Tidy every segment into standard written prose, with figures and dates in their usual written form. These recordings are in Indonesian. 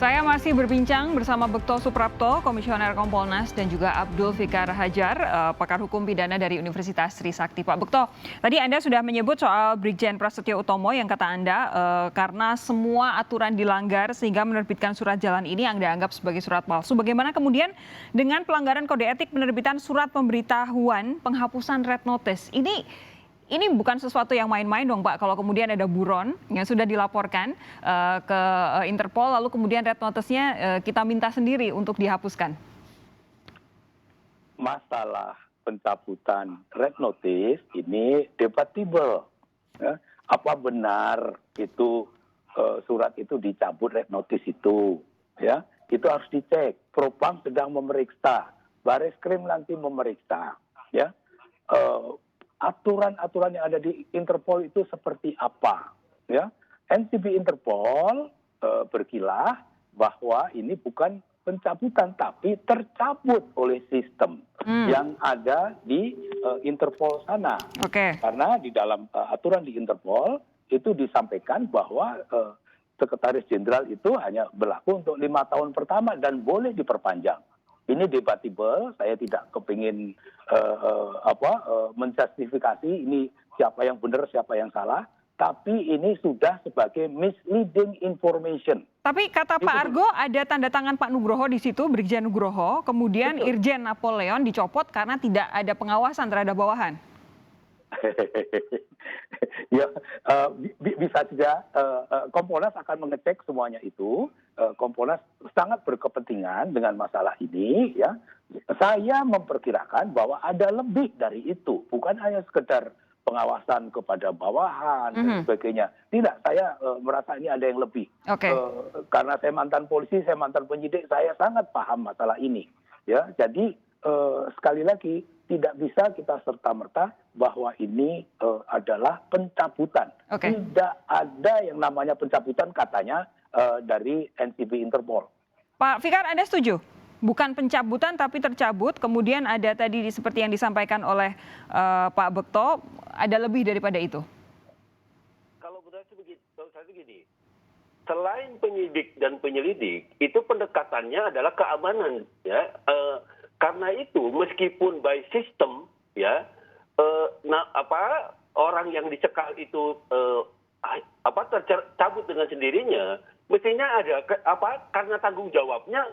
Saya masih berbincang bersama Bekto Suprapto, Komisioner Kompolnas, dan juga Abdul Fikar Hajar, pakar hukum pidana dari Universitas Trisakti. Pak Bekto, tadi Anda sudah menyebut soal Brigjen Prasetyo Utomo yang kata Anda karena semua aturan dilanggar sehingga menerbitkan surat jalan ini yang dianggap sebagai surat palsu. Bagaimana kemudian dengan pelanggaran kode etik penerbitan surat pemberitahuan penghapusan red notice? Ini bukan sesuatu yang main-main dong Pak, kalau kemudian ada buron yang sudah dilaporkan ke Interpol, lalu kemudian red notice-nya kita minta sendiri untuk dihapuskan. Masalah pencabutan red notice ini debatable. Ya. Apa benar itu surat itu dicabut red notice itu? Ya, itu harus dicek. Propam sedang memeriksa, Bareskrim nanti memeriksa. Ya. Aturan-aturan yang ada di Interpol itu seperti apa? Ya, NCB Interpol berkilah bahwa ini bukan pencabutan, tapi tercabut oleh sistem yang ada di Interpol sana. Karena di dalam aturan di Interpol itu disampaikan bahwa Sekretaris Jenderal itu hanya berlaku untuk 5 tahun pertama dan boleh diperpanjang. Ini debatable, saya tidak kepingin menjustifikasi ini siapa yang benar, siapa yang salah, tapi ini sudah sebagai misleading information. Tapi kata Pak Argo ada tanda tangan Pak Nugroho di situ, Brigjen Nugroho, kemudian Betul. Irjen Napoleon dicopot karena tidak ada pengawasan terhadap bawahan. Ya, bisa saja Kompolnas akan mengecek semuanya itu. Kompolnas sangat berkepentingan dengan masalah ini. Ya, saya memperkirakan bahwa ada lebih dari itu, bukan hanya sekedar pengawasan kepada bawahan dan sebagainya. Tidak, saya merasa ini ada yang lebih. Karena saya mantan polisi, saya mantan penyidik, saya sangat paham masalah ini. Ya, jadi sekali lagi tidak bisa kita serta-merta bahwa ini adalah pencabutan. Tidak ada yang namanya pencabutan katanya dari NCB Interpol. Pak Fikar, Anda setuju? Bukan pencabutan tapi tercabut, kemudian ada tadi seperti yang disampaikan oleh Pak Bekto, ada lebih daripada itu. Kalau berarti begini, selain penyidik dan penyelidik, itu pendekatannya adalah keamanan, ya. Karena itu meskipun by system, ya, orang yang dicekal itu tercabut dengan sendirinya, mestinya ada karena tanggung jawabnya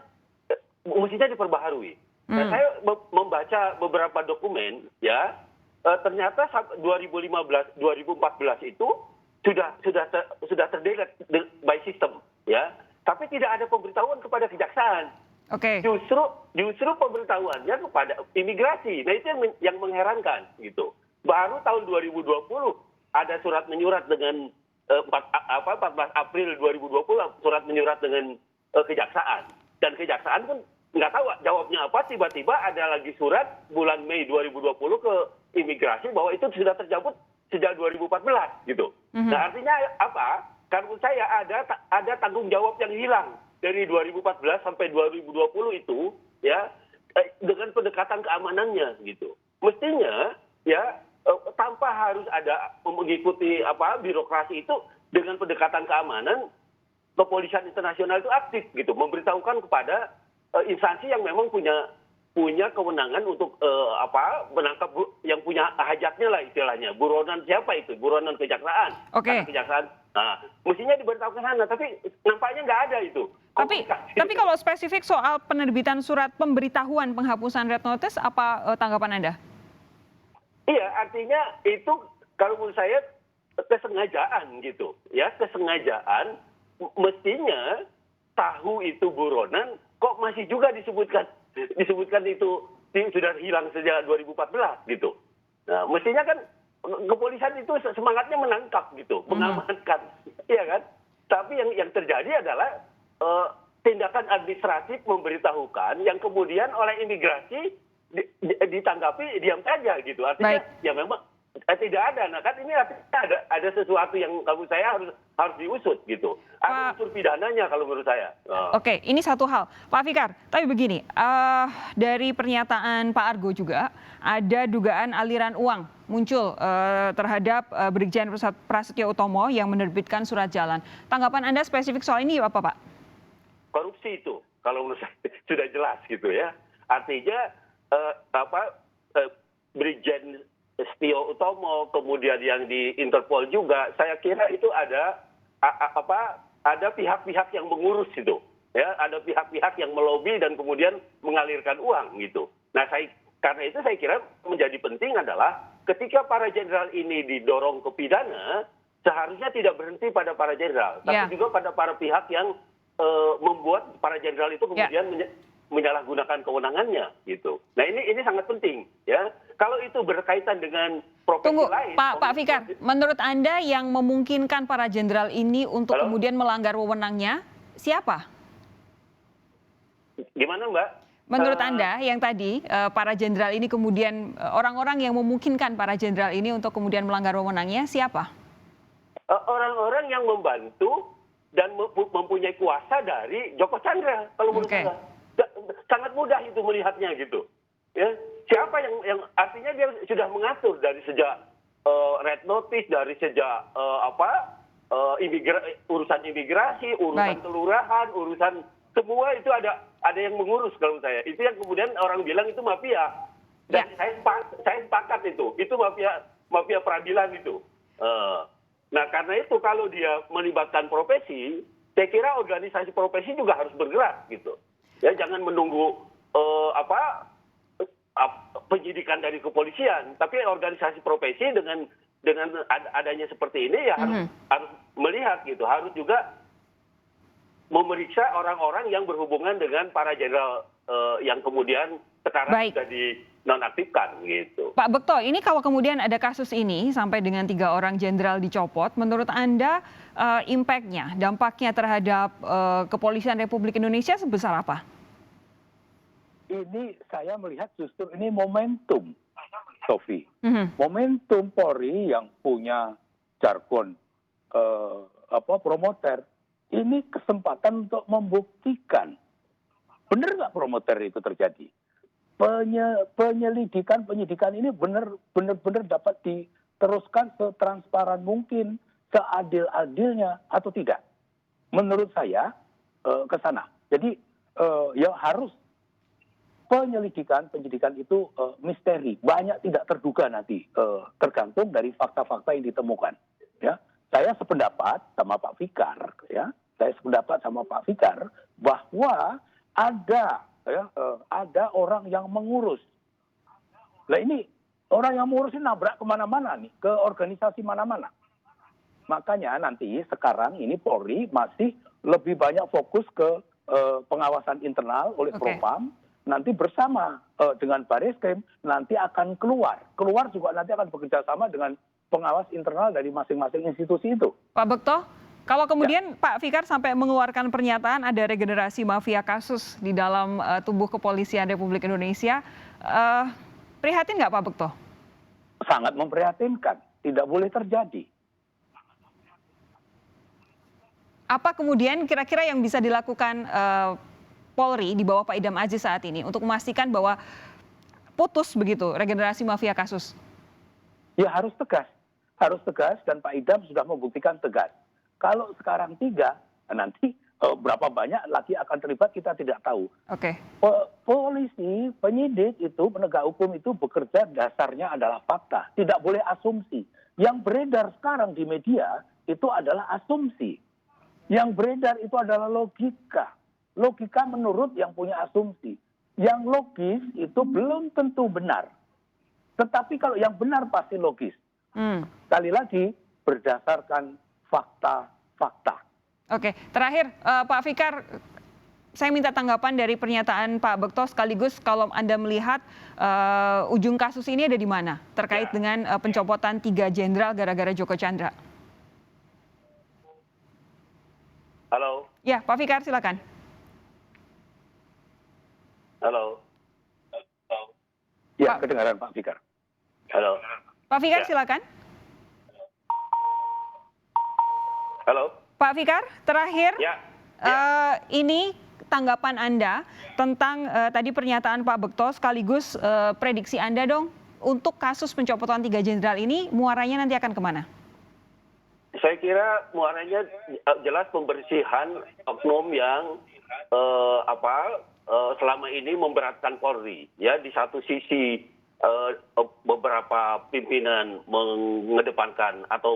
mestinya diperbaharui. Nah, saya membaca beberapa dokumen, ya, ternyata 2015, 2014 itu sudah terdelete by system, ya, tapi tidak ada pemberitahuan kepada kejaksaan. Justru pemberitahuannya kepada imigrasi. Nah, itu yang mengherankan gitu. Baru tahun 2020 ada surat menyurat dengan 14 April 2020 surat menyurat dengan kejaksaan. Dan kejaksaan pun nggak tahu jawabnya apa, tiba-tiba ada lagi surat bulan Mei 2020 ke imigrasi bahwa itu sudah tercabut sejak 2014 gitu. Nah, artinya apa? Karena saya ada tanggung jawab yang hilang dari 2014 sampai 2020 itu, ya, dengan pendekatan keamanannya gitu. Mestinya, ya, tanpa harus ada mengikuti birokrasi itu, dengan pendekatan keamanan, kepolisian internasional itu aktif gitu, memberitahukan kepada instansi yang memang punya kewenangan untuk menangkap yang punya hajatnya lah istilahnya. Buronan siapa itu? Buronan kejaksaan. Kejaksaan. Nah, mestinya diberitahukan sana, tapi nampaknya nggak ada itu. Tapi kalau spesifik soal penerbitan surat pemberitahuan penghapusan red notice, apa tanggapan Anda? Iya, artinya itu kalau menurut saya kesengajaan gitu, ya, kesengajaan. Mestinya tahu itu buronan, kok masih juga disebutkan itu sudah hilang sejak 2014 gitu. Nah, mestinya kan kepolisian itu semangatnya menangkap gitu, mengamankan, iya kan? Tapi yang terjadi adalah tindakan administratif memberitahukan yang kemudian oleh imigrasi ditanggapi diam saja gitu. Artinya ya memang tidak ada. Nah, kan ini ada sesuatu yang menurut saya harus diusut gitu. Ada unsur pidananya kalau menurut saya. Ini satu hal, Pak Fikar. Tapi begini, dari pernyataan Pak Argo juga ada dugaan aliran uang muncul terhadap Brigjen Prasetyo Utomo yang menerbitkan surat jalan. Tanggapan Anda spesifik soal ini apa, Pak? korupsi itu, kalau menurut saya sudah jelas gitu ya. Artinya Brigjen Setio Utomo, kemudian yang di Interpol juga, saya kira itu ada pihak-pihak yang mengurus itu, ya, ada pihak-pihak yang melobi dan kemudian mengalirkan uang gitu. Nah, karena itu saya kira menjadi penting adalah ketika para jenderal ini didorong ke pidana, seharusnya tidak berhenti pada para jenderal, tapi juga pada para pihak yang membuat para jenderal itu kemudian menyalahgunakan kewenangannya gitu. Nah ini sangat penting ya. Kalau itu berkaitan dengan profesi lain. Pak Fikar, menurut Anda yang memungkinkan para jenderal ini untuk kemudian melanggar wewenangnya siapa? Gimana Mbak? Menurut Anda yang tadi para jenderal ini kemudian orang-orang yang memungkinkan para jenderal ini untuk kemudian melanggar wewenangnya siapa? Orang-orang yang membantu dan mempunyai kuasa dari Joko Chandra kalau menurut saya. Sangat mudah itu melihatnya gitu. Ya, siapa yang artinya dia sudah mengatur dari sejak red notice, dari sejak urusan imigrasi, urusan kelurahan, urusan semua itu ada yang mengurus kalau saya. Itu yang kemudian orang bilang itu mafia. Dan saya sepakat itu mafia peradilan itu. Nah karena itu kalau dia melibatkan profesi, saya kira organisasi profesi juga harus bergerak gitu. Ya jangan menunggu penyidikan dari kepolisian, tapi organisasi profesi dengan adanya seperti ini ya harus melihat gitu, harus juga memeriksa orang-orang yang berhubungan dengan para jenderal yang kemudian sekarang sudah dinonaktifkan gitu. Pak Bekto, ini kalau kemudian ada kasus ini sampai dengan 3 orang jenderal dicopot, menurut Anda impact-nya, dampaknya terhadap kepolisian Republik Indonesia sebesar apa? Ini saya melihat justru ini momentum, Sofi. Momentum Polri yang punya jargon promoter, ini kesempatan untuk membuktikan benar nggak promoter itu terjadi. Penyidikan ini benar-benar dapat diteruskan setransparan mungkin, seadil-adilnya atau tidak. Menurut saya ke sana. Jadi yang harus penyidikan itu misteri, banyak tidak terduga nanti, tergantung dari fakta-fakta yang ditemukan. Ya, saya sependapat sama Pak Fikar, bahwa ada orang yang mengurus. Nah ini orang yang mengurus ini nabrak kemana-mana nih, ke organisasi mana-mana. Makanya nanti sekarang ini Polri masih lebih banyak fokus ke pengawasan internal oleh Propam. Nanti bersama dengan Bareskrim nanti akan keluar juga nanti akan bekerja sama dengan pengawas internal dari masing-masing institusi itu. Pak Bekto, kalau kemudian Pak Fikar sampai mengeluarkan pernyataan ada regenerasi mafia kasus di dalam tubuh kepolisian Republik Indonesia, prihatin nggak Pak Bekto? Sangat memprihatinkan, tidak boleh terjadi. Apa kemudian kira-kira yang bisa dilakukan Polri di bawah Pak Idam Aziz saat ini untuk memastikan bahwa putus begitu regenerasi mafia kasus? Ya harus tegas dan Pak Idam sudah membuktikan tegas. Kalau sekarang 3, nanti berapa banyak lagi akan terlibat kita tidak tahu. Oke. Polisi, penyidik itu, penegak hukum itu bekerja dasarnya adalah fakta, tidak boleh asumsi. Yang beredar sekarang di media itu adalah asumsi. Yang beredar itu adalah logika. Logika menurut yang punya asumsi. Yang logis itu belum tentu benar. Tetapi kalau yang benar pasti logis. Sekali lagi berdasarkan fakta-fakta. Oke, terakhir Pak Fikar, saya minta tanggapan dari pernyataan Pak Bekto sekaligus kalau Anda melihat ujung kasus ini ada di mana terkait dengan pencopotan 3 jenderal gara-gara Joko Chandra. Halo. Ya, Pak Fikar silakan. Halo. Ya, kedengaran Pak Fikar. Halo. Pak Fikar silakan. Halo. Pak Fikar, terakhir ini tanggapan Anda tentang tadi pernyataan Pak Bekto sekaligus prediksi Anda dong untuk kasus pencopotan 3 jenderal ini muaranya nanti akan kemana? Saya kira muaranya jelas pembersihan oknum yang selama ini memberatkan Polri. Ya, di satu sisi beberapa pimpinan mengedepankan atau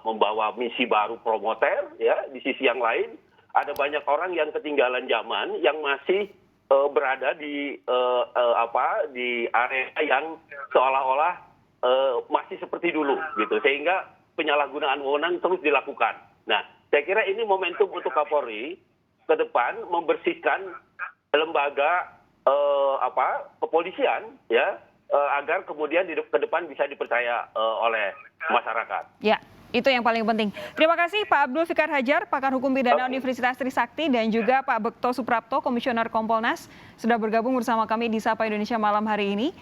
membawa misi baru promoter, ya. Di sisi yang lain ada banyak orang yang ketinggalan zaman yang masih berada di area yang seolah-olah masih seperti dulu, gitu. Sehingga penyalahgunaan wewenang terus dilakukan. Nah, saya kira ini momentum untuk Kapolri ke depan membersihkan lembaga kepolisian, ya, agar kemudian ke depan bisa dipercaya oleh masyarakat. Ya, itu yang paling penting. Terima kasih Pak Abdul Fikar Hajar, pakar hukum pidana Universitas Trisakti, dan juga Pak Bekto Suprapto, Komisioner Kompolnas, sudah bergabung bersama kami di Sapa Indonesia malam hari ini.